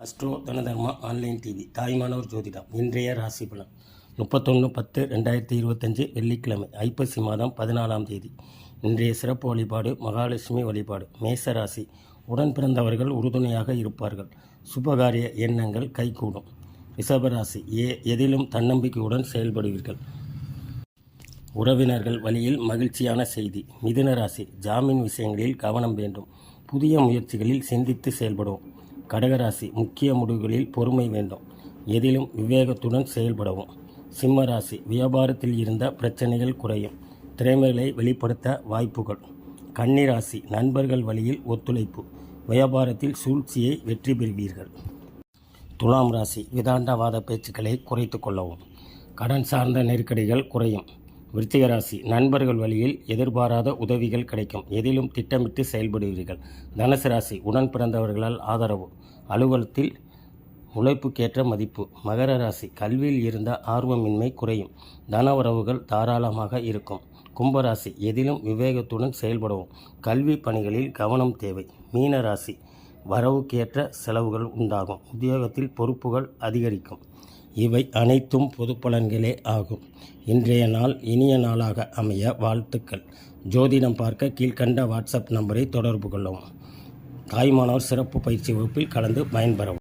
Astro தனதர்மா online TV Thayumanavar ஜோதிடம் இன்றைய ராசி பலன் 31/10/2025 வெள்ளிக்கிழமை ஐப்பசி மாதம் 14ஆம் தேதி. இன்றைய சிறப்பு வழிபாடு மகாலட்சுமி வழிபாடு. மேச ராசி உடன் பிறந்தவர்கள் உறுதுணையாக இருப்பார்கள். சுபகாரிய எண்ணங்கள் கைகூடும். ரிஷபராசி எதிலும் தன்னம்பிக்கையுடன் செயல்படுவீர்கள். உறவினர்கள் வழியில் மகிழ்ச்சியான செய்தி. மிதுன ராசி ஜாமீன் விஷயங்களில் கவனம் வேண்டும். புதிய முயற்சிகளில் சிந்தித்து செயல்படுவோம். கடகராசி முக்கிய முடிவுகளில் பொறுமை வேண்டும். எதிலும் விவேகத்துடன் செயல்படவும். சிம்மராசி வியாபாரத்தில் இருந்த பிரச்சனைகள் குறையும். திறமைகளை வெளிப்படுத்த வாய்ப்புகள். கன்னிராசி நண்பர்கள் வழியில் ஒத்துழைப்பு. வியாபாரத்தில் சூழ்ச்சியை வெற்றி பெறுவீர்கள். துலாம் ராசி விதாண்டவாத பேச்சுக்களை குறைத்து கொள்ளவும். கடன் சார்ந்த நெருக்கடிகள் குறையும். விருச்சிக ராசி நண்பர்கள் வழியில் எதிர்பாராத உதவிகள் கிடைக்கும். எதிலும் திட்டமிட்டு செயல்படுவீர்கள். தனுசு ராசி உடன் பிறந்தவர்களால் ஆதரவு. அலுவலகத்தில் உழைப்புக்கேற்ற மதிப்பு. மகர ராசி கல்வியில் இருந்த ஆர்வமின்மை குறையும். தன உறவுகள் தாராளமாக இருக்கும். கும்பராசி எதிலும் விவேகத்துடன் செயல்படவும். கல்வி பணிகளில் கவனம் தேவை. மீன ராசி வரவுக்கேற்ற செலவுகள் உண்டாகும். உத்தியோகத்தில் பொறுப்புகள் அதிகரிக்கும். இவை அனைத்தும் பொது பலன்களே ஆகும். இன்றைய நாள் இனிய நாளாக அமைய வாழ்த்துக்கள். ஜோதிடம் பார்க்க கீழ்கண்ட வாட்ஸ்அப் நம்பரை தொடர்பு கொள்ளவும். தாய்மானவர் சிறப்பு பயிற்சி வகுப்பில் கலந்து பயன்பெறவும்.